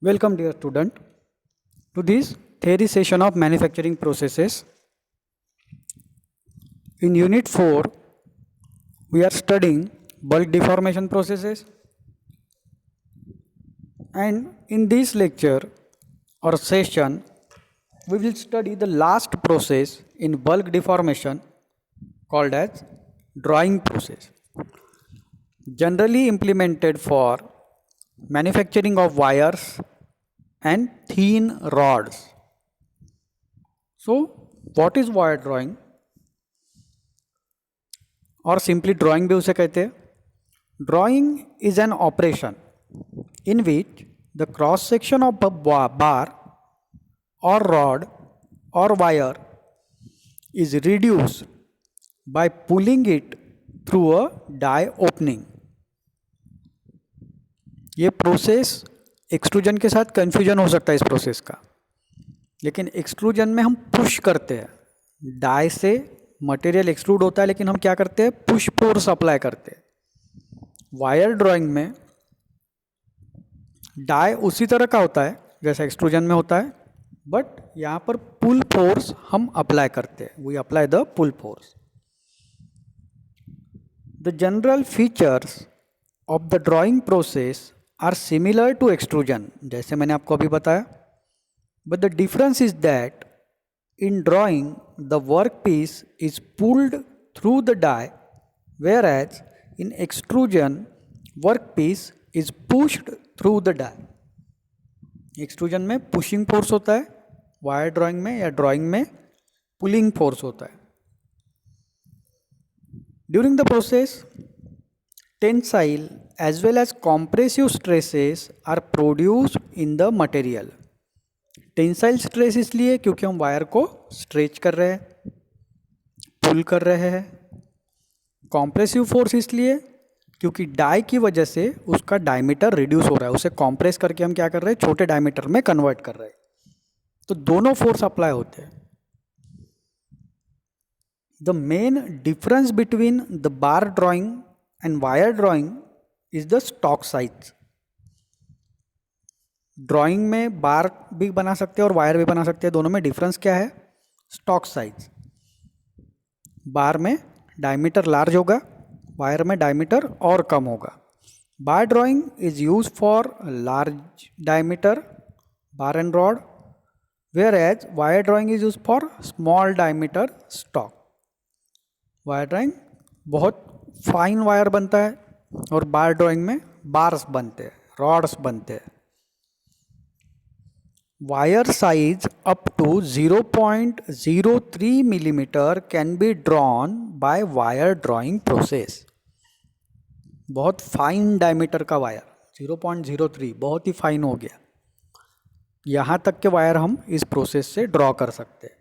Welcome dear student to this theory session of manufacturing processes. In unit 4 we are studying bulk deformation processes, and in this lecture or session we will study the last process in bulk deformation called as drawing process, generally implemented for manufacturing of wires and thin rods. So what is wire drawing और simply drawing भी उसे कहते हैं. Drawing is an operation in which the cross section of a bar और rod और wire is reduced by pulling it through a die opening. ये process extrusion के साथ कंफ्यूजन हो सकता है इस प्रोसेस का, लेकिन एक्सट्रूजन में हम पुश करते हैं, डाई से मटेरियल एक्सट्रूड होता है, लेकिन हम क्या करते हैं, पुश फोर्स अप्लाई करते हैं. वायर ड्राइंग में डाई उसी तरह का होता है जैसा एक्सट्रूजन में होता है, बट यहाँ पर पुल फोर्स हम अप्लाई करते हैं. We apply the pull force. The general features of the drawing process are similar to extrusion, जैसे मैंने आपको अभी बताया, but the difference is that in drawing the workpiece is pulled through the die, whereas in extrusion workpiece is pushed through the die. Extrusion में pushing force होता है, wire drawing में या ड्राइंग में पुलिंग फोर्स होता है. During the process tensile as well as compressive stresses are produced in the material. Tensile stress इसलिए क्योंकि हम वायर को स्ट्रेच कर रहे हैं, पुल कर रहे हैं. कॉम्प्रेसिव फोर्स इसलिए क्योंकि डाई की वजह से उसका डायमीटर रिड्यूस हो रहा है, उसे कॉम्प्रेस करके हम क्या कर रहे हैं, छोटे डायमीटर में कन्वर्ट कर रहे हैं. तो दोनों फोर्स अप्लाई होते हैं. The main difference between the bar drawing and wire drawing is the stock size. Drawing में बार भी बना सकते हैं और वायर भी बना सकते हैं. दोनों में डिफरेंस क्या है, स्टॉक साइज. बार में डायमीटर लार्ज होगा, वायर में डायमीटर और कम होगा. Bar drawing is use for large diameter bar and rod, where as wire drawing is use for small diameter stock. Wire drawing बहुत फाइन वायर बनता है और बार ड्राइंग में बार्स बनते हैं, रॉड्स बनते हैं. Wire size up to 0.03 millimeter can be drawn by wire drawing process. बहुत फाइन डायमीटर का वायर 0.03 बहुत ही फाइन हो गया. यहाँ तक के वायर हम इस प्रोसेस से ड्रॉ कर सकते हैं.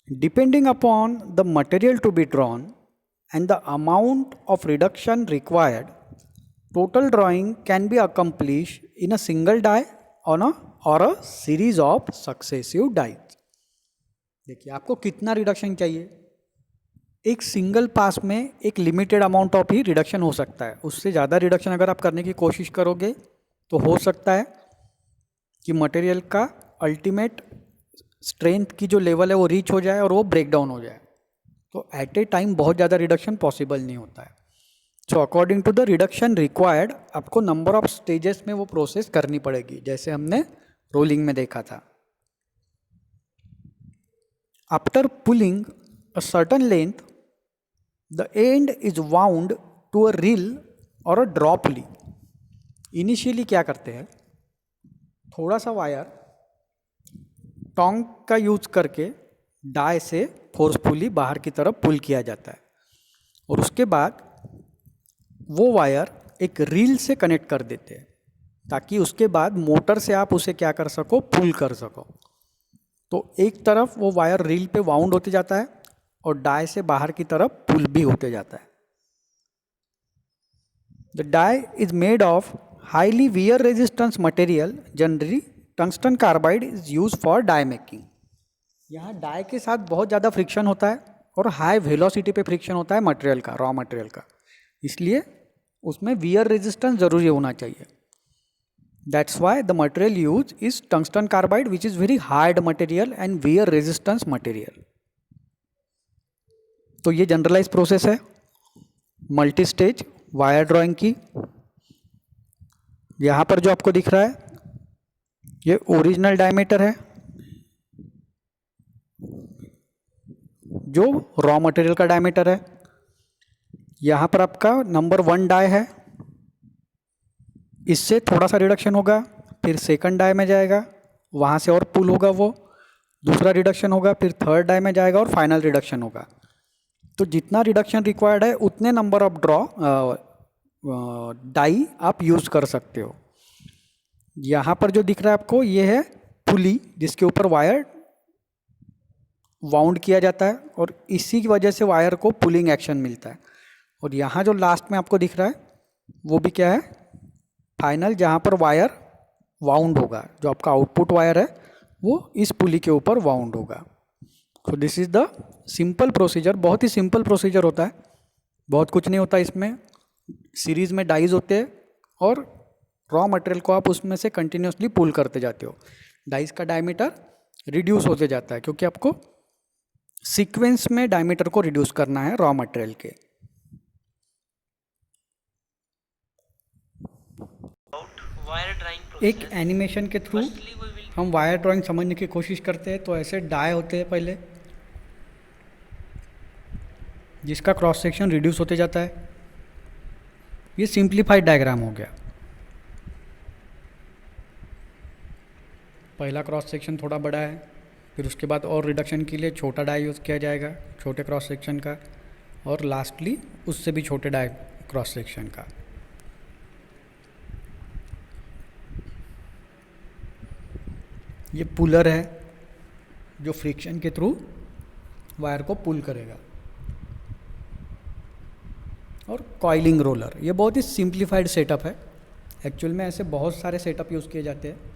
Depending upon the material to be drawn and the amount of reduction required, total drawing can be accomplished in a single die or a series of successive dies. देखिए आपको कितना reduction चाहिए. एक single pass में एक limited amount of he reduction हो सकता है. उससे ज़्यादा रिडक्शन अगर आप करने की कोशिश करोगे तो हो सकता है कि मटेरियल का अल्टीमेट स्ट्रेंथ की जो लेवल है वो रीच हो जाए और वो ब्रेक डाउन हो जाए. तो एट ए टाइम बहुत ज़्यादा रिडक्शन पॉसिबल नहीं होता है. So according to the reduction required आपको नंबर ऑफ स्टेजेस में वो प्रोसेस करनी पड़ेगी, जैसे हमने रोलिंग में देखा था. After pulling a certain length the end is wound to a reel और अ ड्रॉ पुली. इनिशियली क्या करते हैं, थोड़ा सा वायर टोंग का यूज करके डाई से फोर्सफुली बाहर की तरफ पुल किया जाता है, और उसके बाद वो वायर एक रील से कनेक्ट कर देते हैं ताकि उसके बाद मोटर से आप उसे क्या कर सको, पुल कर सको. तो एक तरफ वो वायर रील पे वाउंड होते जाता है और डाई से बाहर की तरफ पुल भी होते जाता है. The die is made of highly wear resistance material, generally tungsten carbide is use for die making. यहाँ डाई के साथ बहुत ज़्यादा फ्रिक्शन होता है और हाई वेलोसिटी पे फ्रिक्शन होता है मटेरियल का, रॉ मटेरियल का, इसलिए उसमें वियर रेजिस्टेंस जरूरी होना चाहिए. That's why the material use is tungsten carbide which is very hard material and wear resistance material. तो ये जनरलाइज प्रोसेस है मल्टी स्टेज वायर ड्राइंग की. यहाँ पर जो आपको दिख रहा है ये ओरिजिनल डायमीटर है जो रॉ मटेरियल का डायमीटर है. यहाँ पर आपका नंबर 1 डाई है, इससे थोड़ा सा रिडक्शन होगा, फिर सेकंड डाई में जाएगा, वहाँ से और पुल होगा, वो दूसरा रिडक्शन होगा, फिर थर्ड डाई में जाएगा और फाइनल रिडक्शन होगा. तो जितना रिडक्शन रिक्वायर्ड है उतने नंबर ऑफ डाई आप यूज़ कर सकते हो. यहाँ पर जो दिख रहा है आपको ये है पुली जिसके ऊपर वायर वाउंड किया जाता है और इसी की वजह से वायर को पुलिंग एक्शन मिलता है. और यहाँ जो लास्ट में आपको दिख रहा है वो भी क्या है, फाइनल, जहाँ पर वायर वाउंड होगा, जो आपका आउटपुट वायर है वो इस पुली के ऊपर वाउंड होगा. तो this is the simple procedure. बहुत ही सिंपल प्रोसीजर होता है, बहुत कुछ नहीं होता इसमें. सीरीज़ में डाइज होते हैं और रॉ मटेरियल को आप उसमें से कंटिन्यूसली पुल करते जाते हो. डाइज का डायमीटर रिड्यूस होते जाता है क्योंकि आपको सीक्वेंस में डायमीटर को रिड्यूस करना है रॉ मटेरियल के. एक एनिमेशन के थ्रू हम वायर ड्राइंग समझने की कोशिश करते हैं. तो ऐसे डाई होते हैं पहले जिसका क्रॉस सेक्शन रिड्यूस होते जाता है. ये सिंप्लीफाइड डायग्राम हो गया. पहला क्रॉस सेक्शन थोड़ा बड़ा है, फिर उसके बाद और रिडक्शन के लिए छोटा डाई यूज़ किया जाएगा छोटे क्रॉस सेक्शन का, और लास्टली उससे भी छोटे डाई क्रॉस सेक्शन का. ये पुलर है जो फ्रिक्शन के थ्रू वायर को पुल करेगा. और कॉइलिंग रोलर, ये बहुत ही सिंप्लीफाइड सेटअप है. एक्चुअल में ऐसे बहुत सारे सेटअप यूज़ किए जाते हैं.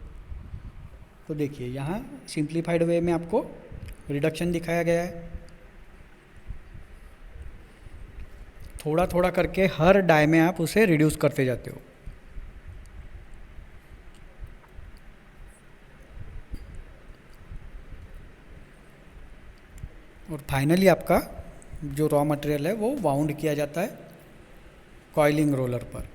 तो देखिए यहाँ सिंप्लीफाइड वे में आपको रिडक्शन दिखाया गया है. थोड़ा थोड़ा करके हर डाई में आप उसे रिड्यूस करते जाते हो. और फाइनली आपका जो रॉ मटेरियल है वो वाउंड किया जाता है कॉइलिंग रोलर पर.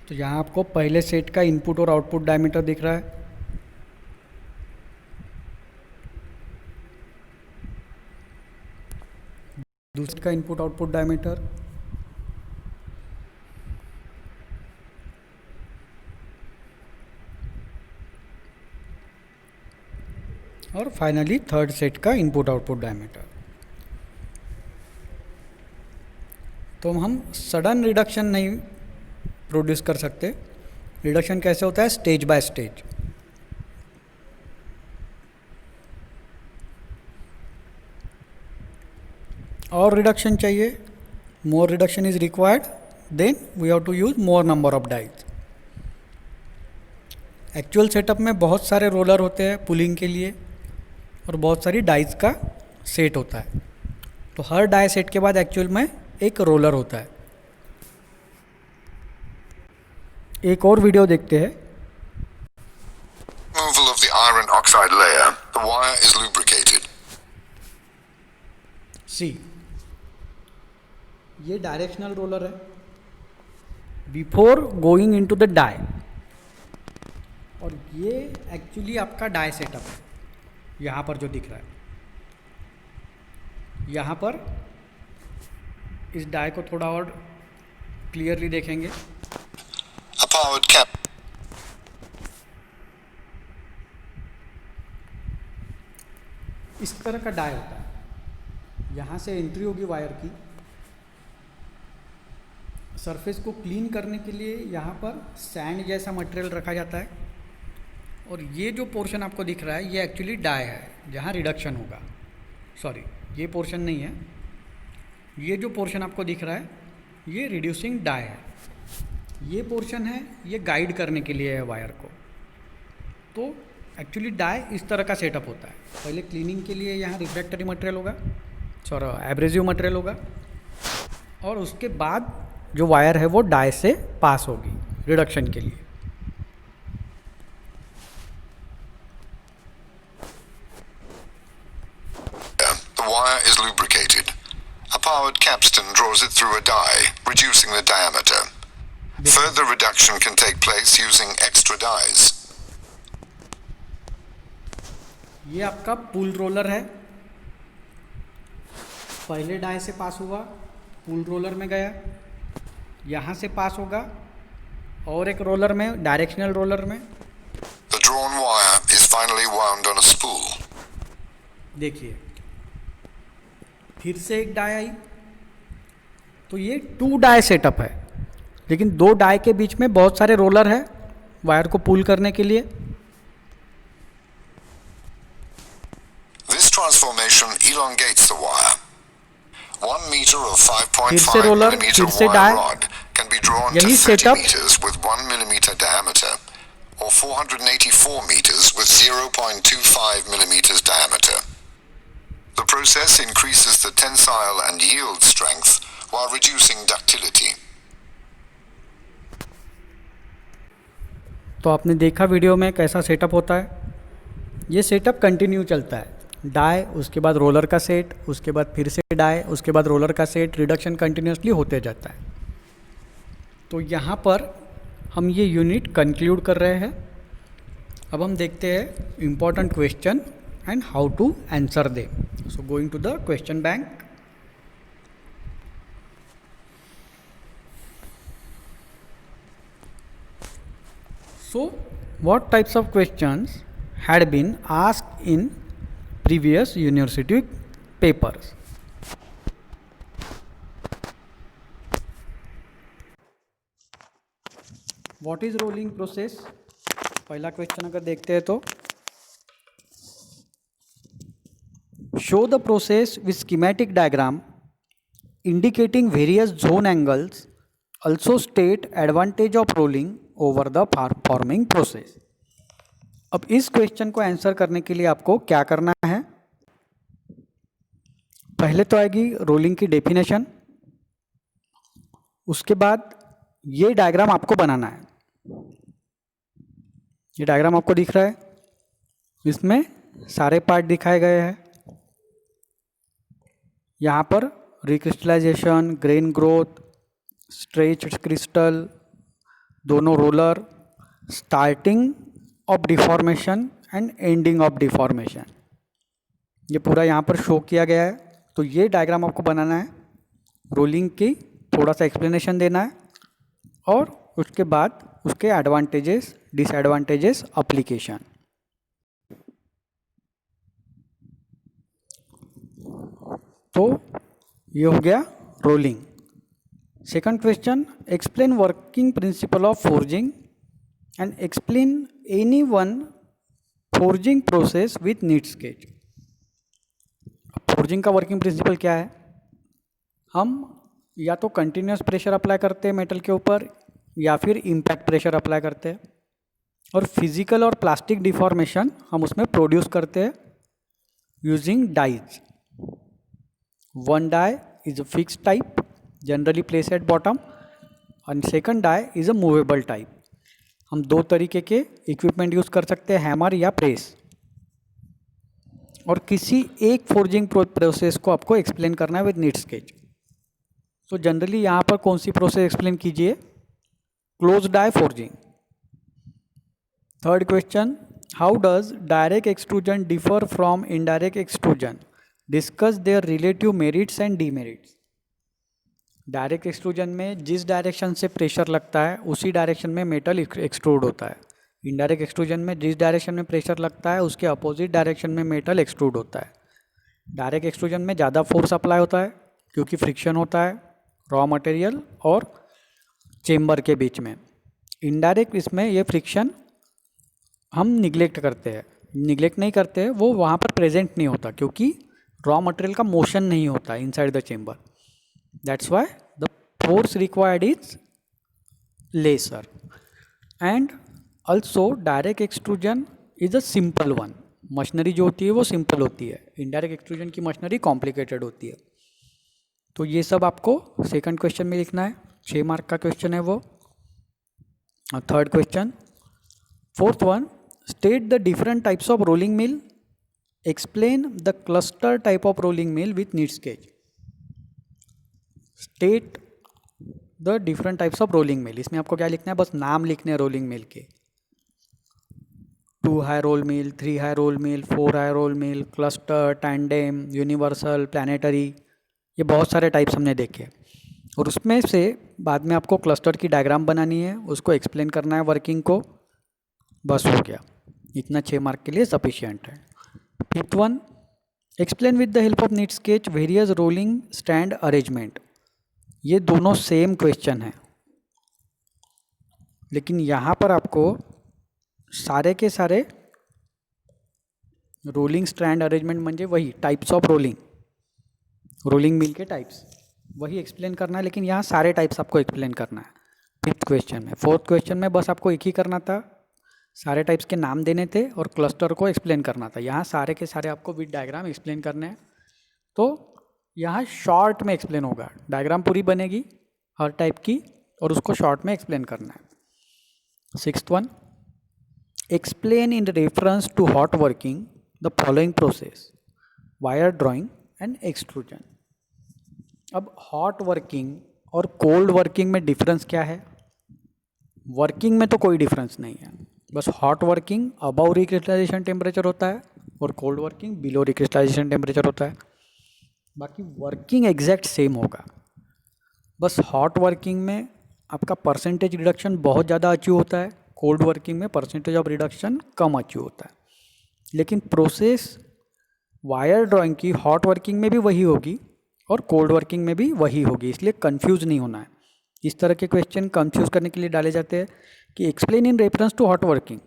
तो यहाँ आपको पहले सेट का इनपुट और आउटपुट डायमीटर दिख रहा है. दूसरे का इनपुट आउटपुट डायमीटर, और फाइनली थर्ड सेट का इनपुट आउटपुट डायमीटर. तो हम सडन रिडक्शन नहीं प्रोड्यूस कर सकते. रिडक्शन कैसे होता है, स्टेज बाय स्टेज. और रिडक्शन चाहिए, more reduction is required, then we have to use more number of dies. Actual setup में बहुत सारे रोलर होते हैं पुलिंग के लिए और बहुत सारी डाइज का सेट होता है. तो हर डाई सेट के बाद एक्चुअल में एक रोलर होता है. एक और वीडियो देखते हैं. Removal of the iron oxide layer, the wire is lubricated. See, ये डायरेक्शनल रोलर है before going into the die. और ये एक्चुअली आपका डाई सेटअप है. यहाँ पर जो दिख रहा है, यहाँ पर इस डाई को थोड़ा और क्लियरली देखेंगे. A powered cap. इस तरह का डाई होता है. यहाँ से एंट्री होगी वायर की। सरफेस को क्लीन करने के लिए यहाँ पर सैंड जैसा मटेरियल रखा जाता है, और ये जो पोर्शन आपको दिख रहा है ये एक्चुअली डाई है, जहाँ रिडक्शन होगा। सॉरी, ये पोर्शन नहीं है, ये जो पोर्शन आपको दिख रहा है ये रिड्यूसिंग डाई है। ये पोर्शन है, ये गाइड करने के लिए है वायर को। तो एक्चुअली डाई इस तरह का सेटअप होता है। पहले क्लीनिंग के लिए यहाँ रिफ्रैक्टरी मटेरियल होगा, सॉरी एब्रेसिव मटेरियल होगा, और उसके बाद जो वायर है वो डाई से पास होगी रिडक्शन के लिए। The wire is lubricated. A powered capstan draws it through a die, reducing the diameter. Further reduction can take place using extra dies. ये आपका पुल रोलर है, पहले डाई से पास हुआ, पुल रोलर में गया, यहाँ से पास होगा और एक रोलर में, डायरेक्शनल रोलर में। The drawn wire is finally wound on a spool. देखिए फिर से एक डाई आई, तो ये 2 डाई सेटअप है, लेकिन 2 डाई के बीच में बहुत सारे रोलर है वायर को पुल करने के लिए। This transformation elongates the wire. 1 meter of फिर से 5.5 रोलर, millimeter फिर से wire die. rod can be drawn to यही 30 setup meters with 1 millimeter diameter, or 484 meters with 0.25 millimeters diameter. The process increases the tensile and yield strength while reducing ductility. तो आपने देखा video में कैसा setup होता है। ये सेटअप कंटिन्यू चलता है, डाई, उसके बाद रोलर का सेट, उसके बाद फिर से डाई, उसके बाद रोलर का सेट, रिडक्शन कंटिन्यूसली होते जाता है। तो यहाँ पर हम ये यूनिट कंक्लूड कर रहे हैं। अब हम देखते हैं important question and how to answer दे। So going to the question bank. So, what types of questions had been asked in previous university papers? What is rolling process? पहला क्वेश्चन अगर देखते हैं तो show the process with schematic diagram indicating various zone angles. Also state advantage of rolling over the forming process. अब इस question को answer करने के लिए आपको क्या करना है, पहले तो आएगी रोलिंग की डेफिनेशन, उसके बाद ये डायग्राम आपको बनाना है। ये डायग्राम आपको दिख रहा है, इसमें सारे पार्ट दिखाए गए हैं। यहाँ पर recrystallization, grain growth, stretch crystal, दोनों roller, starting of deformation and ending of deformation, ये पूरा यहाँ पर शो किया गया है। तो ये डायग्राम आपको बनाना है, रोलिंग की थोड़ा सा एक्सप्लेनेशन देना है, और उसके बाद उसके एडवांटेजेस, डिसएडवांटेजेस, एप्लीकेशन। तो ये हो गया rolling. Second question, explain working principle of forging and explain any one forging process with neat sketch. Forging का वर्किंग प्रिंसिपल क्या है, हम या तो कंटिन्यूस प्रेशर अप्लाई करते हैं मेटल के ऊपर, या फिर इम्पैक्ट प्रेशर अप्लाई करते हैं, और फिजिकल और प्लास्टिक डिफॉर्मेशन हम उसमें प्रोड्यूस करते हैं using dies. One die is a fix type, generally place at bottom, and second die is a movable type. हम 2 तरीके के इक्विपमेंट यूज़ कर सकते हैं, हैमर या प्रेस, और किसी एक फोर्जिंग प्रोसेस को आपको एक्सप्लेन करना है विद नीट स्केच। तो जनरली यहाँ पर कौन सी प्रोसेस एक्सप्लेन कीजिए, close die forging. Third question, how does direct extrusion differ from indirect extrusion, discuss their relative merits and demerits. Direct extrusion में जिस डायरेक्शन से प्रेशर लगता है उसी डायरेक्शन में मेटल एक्सट्रूड होता है। इनडायरेक्ट एक्सट्रूजन में जिस डायरेक्शन में प्रेशर लगता है उसके अपोजिट डायरेक्शन में मेटल एक्सट्रूड होता है। डायरेक्ट एक्सट्रूजन में ज़्यादा फोर्स अप्लाई होता है क्योंकि फ्रिक्शन होता है रॉ मटेरियल और चेम्बर के बीच में। इनडायरेक्ट इसमें ये फ्रिक्शन हम निगलेक्ट करते हैं, निगलेक्ट नहीं करते, वो वहाँ पर प्रेजेंट नहीं होता क्योंकि रॉ मटेरियल का मोशन नहीं होता inside the chamber. That's why the force required is lesser. And also direct extrusion is a simple one. Machinery जो होती है वो सिंपल होती है, इनडायरेक्ट एक्सट्रूजन की मशीनरी कॉम्प्लिकेटेड होती है। तो ये सब आपको सेकंड क्वेश्चन में लिखना है, 6 मार्क का क्वेश्चन है वो। Third question, fourth one, state the different types of rolling mill, explain the cluster type of rolling mill with need sketch. State the different types of rolling mill, इसमें आपको क्या लिखना है, बस नाम लिखने हैं रोलिंग मिल के। 2 हाई रोल मिल, 3 हाई रोल मिल, 4 हाई रोल मिल, क्लस्टर, टैंडेम, यूनिवर्सल, प्लानिटरी, ये बहुत सारे टाइप्स हमने देखे। और उसमें से बाद में आपको क्लस्टर की डायग्राम बनानी है, उसको एक्सप्लेन करना है वर्किंग को, बस हो गया। इतना 6 मार्क के लिए सफिशिएंट है। Fifth one, explain with the help of need sketch various rolling stand arrangement. ये दोनों सेम क्वेश्चन है, लेकिन यहाँ पर आपको सारे के सारे रोलिंग स्टैंड अरेंजमेंट म्हणजे वही टाइप्स ऑफ रोलिंग मिल के टाइप्स वही एक्सप्लेन करना है, लेकिन यहाँ सारे टाइप्स आपको एक्सप्लेन करना है फिफ्थ क्वेश्चन में। फोर्थ क्वेश्चन में बस आपको एक ही करना था, सारे टाइप्स के नाम देने थे और क्लस्टर को एक्सप्लेन करना था। यहाँ सारे के सारे आपको विद डायग्राम एक्सप्लेन करने हैं, तो यहाँ शॉर्ट में एक्सप्लेन होगा, डायग्राम पूरी बनेगी हर टाइप की और उसको शॉर्ट में एक्सप्लेन करना है। Sixth one, explain in reference to hot working the following process, wire drawing and extrusion. अब हॉट वर्किंग और कोल्ड वर्किंग में डिफरेंस क्या है? वर्किंग में तो कोई डिफरेंस नहीं है, बस hot working above recrystallisation temperature होता है और cold working below recrystallisation temperature होता है। बाकी वर्किंग एग्जैक्ट सेम होगा, बस हॉट वर्किंग में आपका परसेंटेज रिडक्शन बहुत ज़्यादा अचीव होता है, कोल्ड वर्किंग में percentage of reduction come achieve होता है। लेकिन प्रोसेस वायर ड्राइंग की हॉट वर्किंग में भी वही होगी और कोल्ड वर्किंग में भी वही होगी, इसलिए कंफ्यूज नहीं होना है। इस तरह के क्वेश्चन कंफ्यूज करने के लिए डाले जाते हैं कि explain in reference to hot working,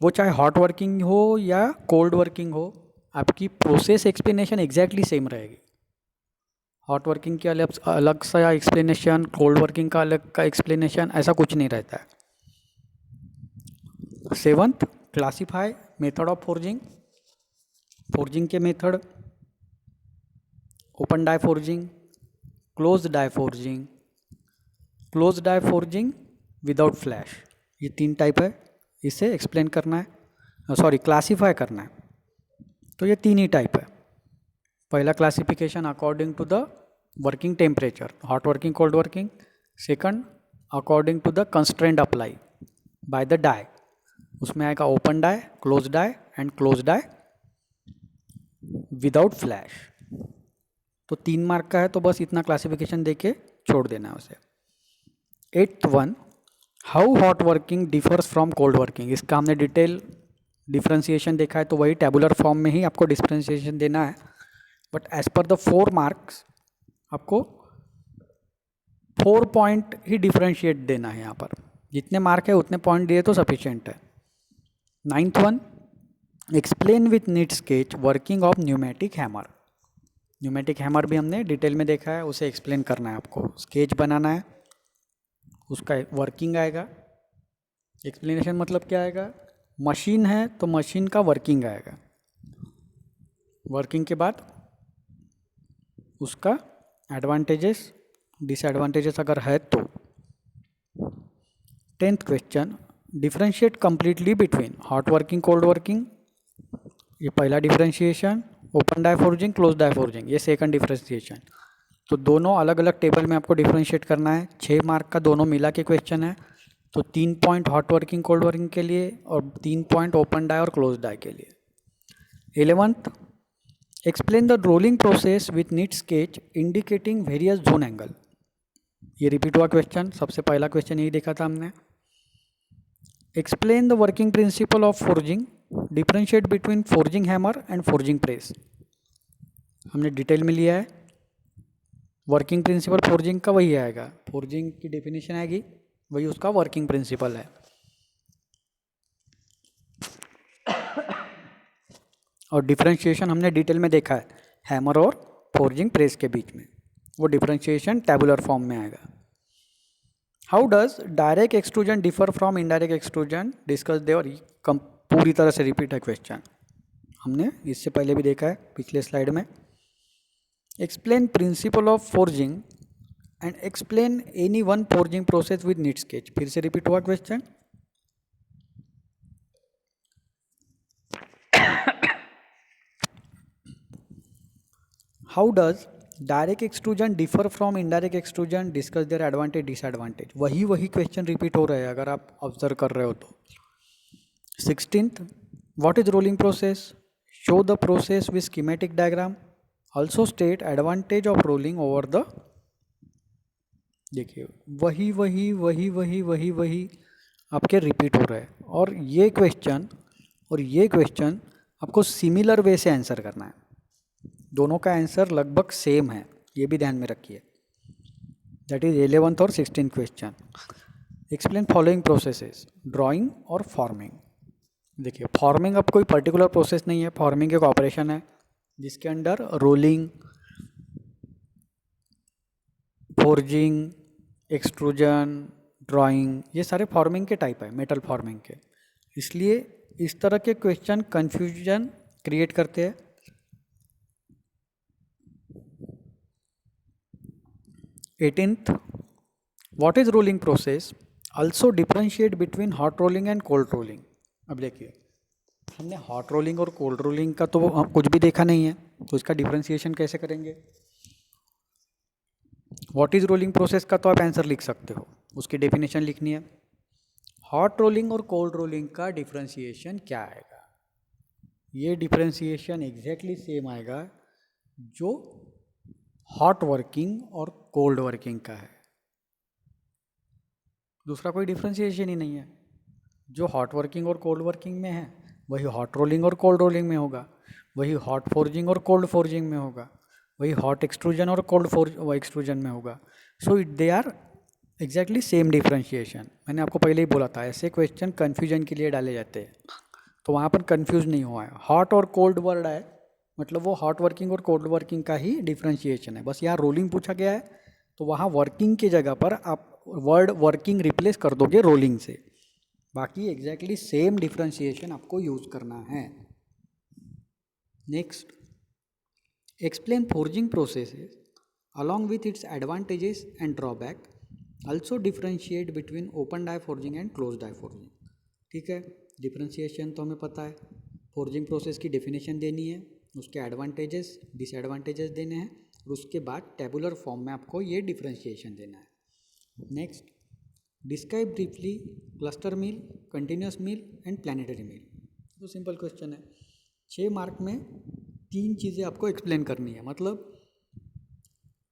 वो चाहे हॉट वर्किंग हो या कोल्ड वर्किंग हो, आपकी प्रोसेस एक्सप्लेनेशन एग्जैक्टली सेम रहेगी। हॉट वर्किंग के अलग सा एक्सप्लेनेशन, कोल्ड वर्किंग का अलग का एक्सप्लेनेशन, ऐसा कुछ नहीं रहता है। Seventh, classify method of forging. Forging के method, open die forging, close die forging, close die forging without flash, ये 3 टाइप है, इसे एक्सप्लेन करना है, क्लासीफाई करना है। तो ये 3 ही टाइप है। पहला classification according to the working temperature, hot working, cold working. Second, according to the constraint apply by the die, उसमें आएगा open die, close die and close die without flash. तो 3 मार्क का है, तो बस इतना क्लासिफिकेशन देके छोड़ देना है उसे। 8th one, how hot working differs from cold working. इसका हमने डिटेल डिफ्रेंसिएशन देखा है, तो वही टेबुलर फॉर्म में ही आपको डिफ्रेंसिएशन देना है, but as per the 4 marks आपको 4 पॉइंट ही डिफ्रेंशिएट देना है। यहाँ पर जितने मार्क है उतने पॉइंट दिए तो सफिशिएंट है। 9th one, explain with need sketch working of pneumatic hammer. Pneumatic hammer भी हमने डिटेल में देखा है, उसे एक्सप्लेन करना है आपको, स्केच बनाना है, उसका वर्किंग आएगा। एक्सप्लेनेशन मतलब क्या आएगा, मशीन है तो मशीन का वर्किंग आएगा, वर्किंग के बाद उसका एडवांटेजेस डिसएडवांटेजेस अगर है तो। 10th question, differentiate completely between hot working, cold working, ये पहला differentiation. Open die forging, close die forging, ये सेकंड डिफ्रेंशिएशन। तो दोनों अलग अलग टेबल में आपको डिफ्रेंशिएट करना है। 6 मार्क का दोनों मिला के क्वेश्चन है, तो 3 point hot working, cold working के लिए और 3 पॉइंट ओपन डाई और क्लोज डाई के लिए। 11th, explain the rolling process with need sketch indicating various zone angle. ये रिपीट हुआ क्वेश्चन, सबसे पहला क्वेश्चन यही देखा था हमने। Explain the working principle of forging, differentiate between forging hammer and forging press. हमने डिटेल में लिया है। वर्किंग प्रिंसिपल फोर्जिंग का वही आएगा, फोर्जिंग की डेफिनेशन आएगी, वही उसका वर्किंग प्रिंसिपल है। और डिफरेंशिएशन हमने डिटेल में देखा है हैमर और फोर्जिंग प्रेस के बीच में, वो डिफरेंशिएशन टेबुलर फॉर्म में आएगा। How does direct extrusion differ from indirect extrusion, discuss they. और पूरी तरह से रिपीट है क्वेश्चन, हमने इससे पहले भी देखा है पिछले स्लाइड में। Explain principle of forging and explain any one forging process with neat sketch. फिर से रिपीट हुआ question. How does direct extrusion differ from indirect extrusion, discuss their advantage disadvantage. वही क्वेश्चन रिपीट हो रहे हैं अगर आप ऑब्जर्व कर रहे हो तो। 16th, what is rolling process, show the process with schematic diagram, also state advantage of rolling over the. देखिए वही आपके रिपीट हो रहे हैं। और ये क्वेश्चन आपको सिमिलर वे से आंसर करना है, दोनों का आंसर लगभग सेम है, ये भी ध्यान में रखिए। दैट इज 11th और 16th question. Explain following processes, drawing और फॉर्मिंग। देखिए फॉर्मिंग अब कोई पर्टिकुलर प्रोसेस नहीं है, फॉर्मिंग एक ऑपरेशन है जिसके under rolling, forging, extrusion, drawing, ये सारे फॉर्मिंग के टाइप है, मेटल फॉर्मिंग के। इसलिए इस तरह के क्वेश्चन कन्फ्यूजन क्रिएट करते हैं। 18th, what is rolling process, also differentiate between hot rolling and cold rolling. अब देखिए हमने हॉट रोलिंग और कोल्ड रोलिंग का तो हम कुछ भी देखा नहीं है, तो इसका डिफरेंशिएशन कैसे करेंगे। व्हाट इज रोलिंग प्रोसेस का तो आप आंसर लिख सकते हो, उसकी डेफिनेशन लिखनी है। हॉट रोलिंग और कोल्ड रोलिंग का डिफरेंशिएशन क्या आएगा, ये डिफरेंशिएशन एग्जैक्टली सेम आएगा जो हॉट वर्किंग और कोल्ड वर्किंग का है। दूसरा कोई डिफरेंशिएशन ही नहीं है। जो हॉट वर्किंग और कोल्ड वर्किंग में है वही हॉट रोलिंग और कोल्ड रोलिंग में होगा, वही हॉट फोर्जिंग और कोल्ड फोर्जिंग में होगा, वही हॉट एक्सट्रूजन और कोल्ड एक्सट्रूजन में होगा। So they are exactly same differentiation. मैंने आपको पहले ही बोला था ऐसे क्वेश्चन कन्फ्यूजन के लिए डाले जाते हैं, तो वहाँ पर कन्फ्यूज नहीं हुआ है। हॉट और कोल्ड वर्ड है मतलब वो हॉट वर्किंग और कोल्ड वर्किंग का ही डिफरेंशिएशन है। बस यहाँ रोलिंग पूछा गया है तो वहाँ वर्किंग की जगह पर आप वर्ड वर्किंग रिप्लेस कर दोगे रोलिंग से, बाकी एग्जैक्टली सेम डिफरेंशिएशन आपको यूज करना है। Next, explain forging processes along with its advantages and drawback, also differentiate between open die forging and closed die forging। ठीक है, डिफरेंशिएशन तो हमें पता है, फोर्जिंग प्रोसेस की डेफिनेशन देनी है, उसके एडवांटेजेस डिसएडवांटेजेस देने हैं, और उसके बाद टेबुलर फॉर्म में आपको ये डिफरेंशिएशन देना है। Next, describe briefly cluster mill, continuous mill and planetary mill. तो सिंपल क्वेश्चन है, 6 मार्क में 3 चीज़ें आपको एक्सप्लेन करनी है, मतलब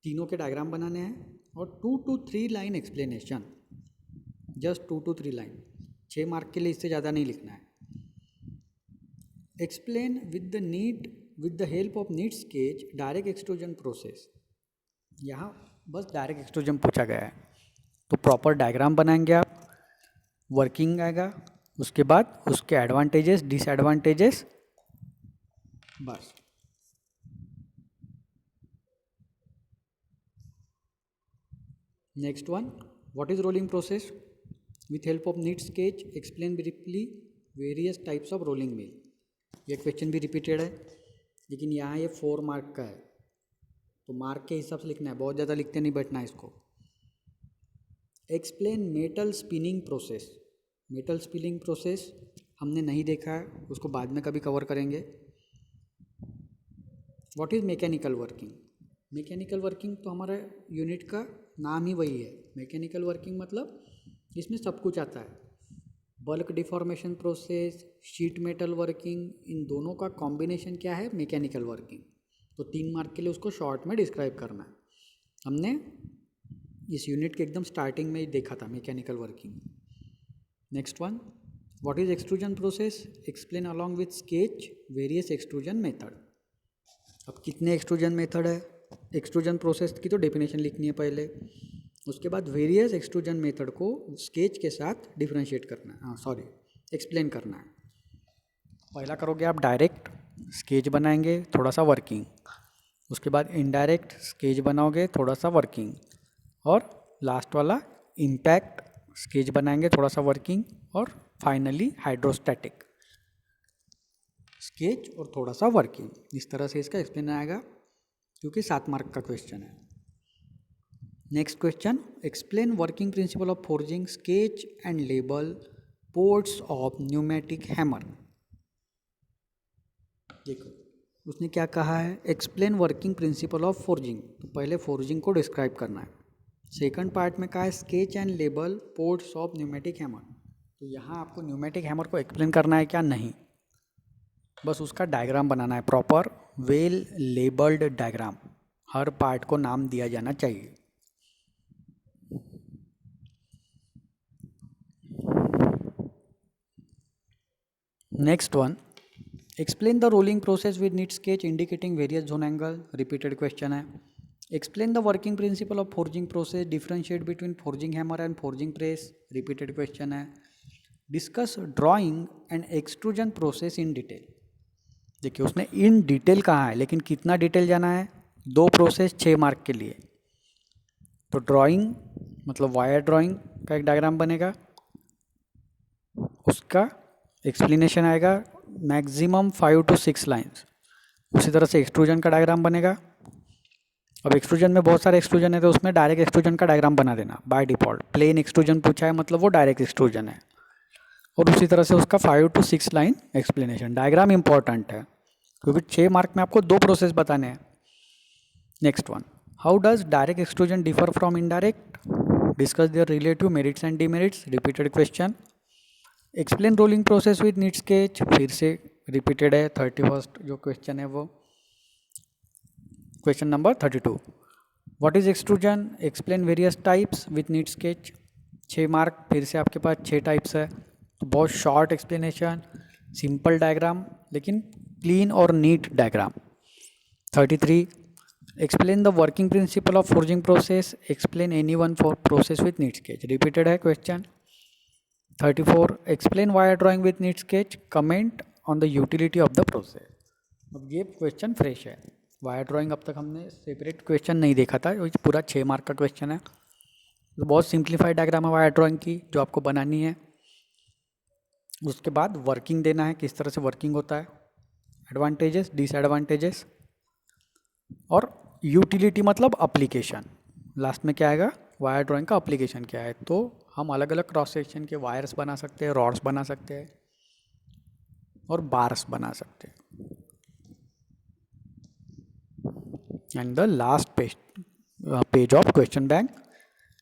तीनों के डायग्राम बनाने हैं और 2 to 3 line explanation, just 2 to 3 line. 6 mark के लिए इससे ज़्यादा नहीं लिखना है। Explain with the help of NEET sketch direct extrusion process. यहाँ बस डायरेक्ट एक्सट्रूजन पूछा गया है, तो प्रॉपर डायग्राम बनाएंगे आप, वर्किंग आएगा, उसके बाद उसके एडवांटेजेस डिसएडवांटेजेस, बस। Next one, what is rolling process? With help of neat sketch, explain briefly various types of rolling mill। ये क्वेश्चन भी रिपीटेड है, लेकिन यहाँ ये 4 मार्क का है, तो मार्क के हिसाब से लिखना है, बहुत ज़्यादा लिखते नहीं बैठना है इसको। Explain metal spinning process. Metal spinning process हमने नहीं देखा है, उसको बाद में कभी कवर करेंगे। What is mechanical working. Mechanical working तो हमारे यूनिट का नाम ही वही है, मैकेनिकल वर्किंग मतलब इसमें सब कुछ आता है। Bulk deformation process, sheet metal working, इन दोनों का कॉम्बिनेशन क्या है, मैकेनिकल वर्किंग। तो 3 मार्क के लिए उसको शॉर्ट में डिस्क्राइब करना है। हमने इस यूनिट के एकदम स्टार्टिंग में ही देखा था mechanical working. Next one, what is extrusion process, explain along with sketch various extrusion method. अब कितने एक्सट्रूजन मेथड है, एक्सट्रूजन प्रोसेस की तो डेफिनेशन लिखनी है पहले, उसके बाद वेरियस एक्सट्रूजन मेथड को स्केच के साथ डिफ्रेंशिएट करना है, एक्सप्लेन करना है। पहला करोगे आप डायरेक्ट स्केच बनाएंगे, थोड़ा सा वर्किंग, उसके बाद इनडायरेक्ट स्केच बनाओगे, थोड़ा सा वर्किंग, और लास्ट वाला इम्पैक्ट स्केच बनाएंगे, थोड़ा सा वर्किंग, और फाइनली हाइड्रोस्टैटिक स्केच और थोड़ा सा वर्किंग। इस तरह से इसका एक्सप्लेन आएगा, क्योंकि 7 मार्क का क्वेश्चन है। Next question, explain working principle of forging sketch and label ports of pneumatic hammer. देखो उसने क्या कहा है, explain working principle of forging, तो पहले फोर्जिंग को डिस्क्राइब करना है। सेकंड पार्ट में कहा है sketch and label ports of pneumatic hammer, तो यहाँ आपको न्यूमेटिक हैमर को एक्सप्लेन करना है क्या, नहीं, बस उसका डायग्राम बनाना है, प्रॉपर वेल लेबल्ड डायग्राम, हर पार्ट को नाम दिया जाना चाहिए। Next one, explain the rolling process with neat sketch indicating various zone angle, repeated question है। Explain the working principle of forging process, differentiate between forging hammer and forging press, repeated question है। Discuss drawing and extrusion process in detail. देखिए उसने in detail कहा है, लेकिन कितना detail जाना है, 2 प्रोसेस 6 मार्क के लिए। तो ड्राइंग मतलब वायर ड्राइंग का एक डायग्राम बनेगा, उसका एक्सप्लेनेशन आएगा मैक्सिमम 5 to 6 लाइन्स। उसी तरह से एक्सट्रूजन का डायग्राम बनेगा। अब एक्सट्रूजन में बहुत सारे एक्सट्रूजन है, तो उसमें डायरेक्ट एक्सट्रूजन का डायग्राम बना देना बाय डिफ़ॉल्ट। प्लेन एक्सट्रूजन पूछा है मतलब वो डायरेक्ट एक्सट्रूजन है, और उसी तरह से उसका 5 to 6 line explanation. Diagram important है, क्योंकि 6 मार्क में आपको 2 प्रोसेस बताने हैं। Next one, how does direct extrusion differ from indirect, discuss their relative merits and demerits, repeated question. Explain rolling process with neat sketch, फिर से रिपीटेड है, 31st जो क्वेश्चन है वो question number 32। What is extrusion, explain various types with neat sketch, 6 mark, फिर से आपके पास 6 types है, तो बहुत शॉर्ट एक्सप्लेनेशन, सिंपल डायग्राम लेकिन क्लीन और NEET diagram. 33, explain the working principle of forging process, explain any one for process with neat sketch, repeated है question. 34, explain wire drawing with neat sketch, comment on the utility of the process. अब ये question fresh है, wire drawing अब तक हमने separate question नहीं देखा था, ये पूरा 6 मार्क का क्वेश्चन है। तो बहुत सिंप्लीफाइड डायग्राम है वायर ड्राइंग की, जो आपको बनानी है। उसके बाद वर्किंग देना है, किस तरह से वर्किंग होता है, एडवांटेजेस डिसएडवांटेजेस, और यूटिलिटी मतलब अप्लीकेशन। लास्ट में क्या आएगा, वायर ड्राइंग का अप्लीकेशन क्या है। तो हम अलग अलग क्रॉस सेक्शन के वायर्स बना सकते हैं, रॉड्स बना सकते हैं, और बार्स बना सकते हैं। And the last page of question bank,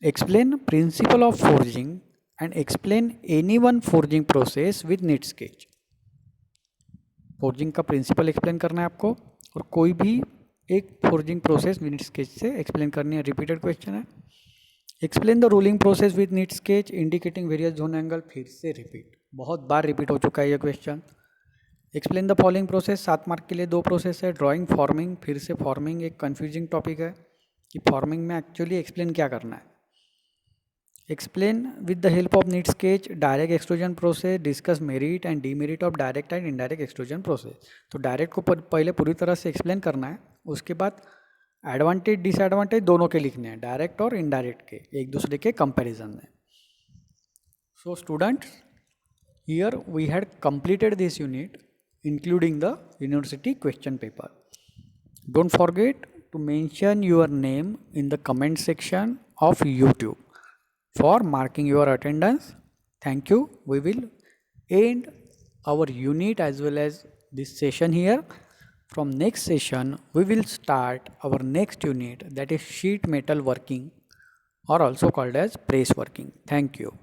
explain principle of forging and explain any one forging process with neat sketch. Forging का प्रिंसिपल एक्सप्लेन करना है आपको, और कोई भी एक forging process with neat sketch से एक्सप्लेन करनी है, रिपीटेड क्वेश्चन है। Explain the rolling process with neat sketch indicating various zone angle, फिर से रिपीट, बहुत बार रिपीट हो चुका है ये question. Explain the following process, 7 mark के लिए 2 प्रोसेस है, ड्राइंग, फॉर्मिंग, फिर से फॉर्मिंग एक कन्फ्यूजिंग टॉपिक है कि फॉर्मिंग में एक्चुअली एक्सप्लेन क्या करना है। Explain with the help of NEET sketch direct extrusion process, discuss merit and demerit of direct and indirect extrusion process. तो डायरेक्ट को पहले पूरी तरह से एक्सप्लेन करना है, उसके बाद एडवांटेज डिसएडवांटेज दोनों के लिखने हैं, डायरेक्ट और इनडायरेक्ट के, एक दूसरे के कंपैरिजन में। So students, here we had completed this unit including the university question paper. Don't forget to mention your name in the comment section of YouTube for marking your attendance. Thank you. We will end our unit as well as this session here. From next session, we will start our next unit, that is sheet metal working, or also called as press working. Thank you.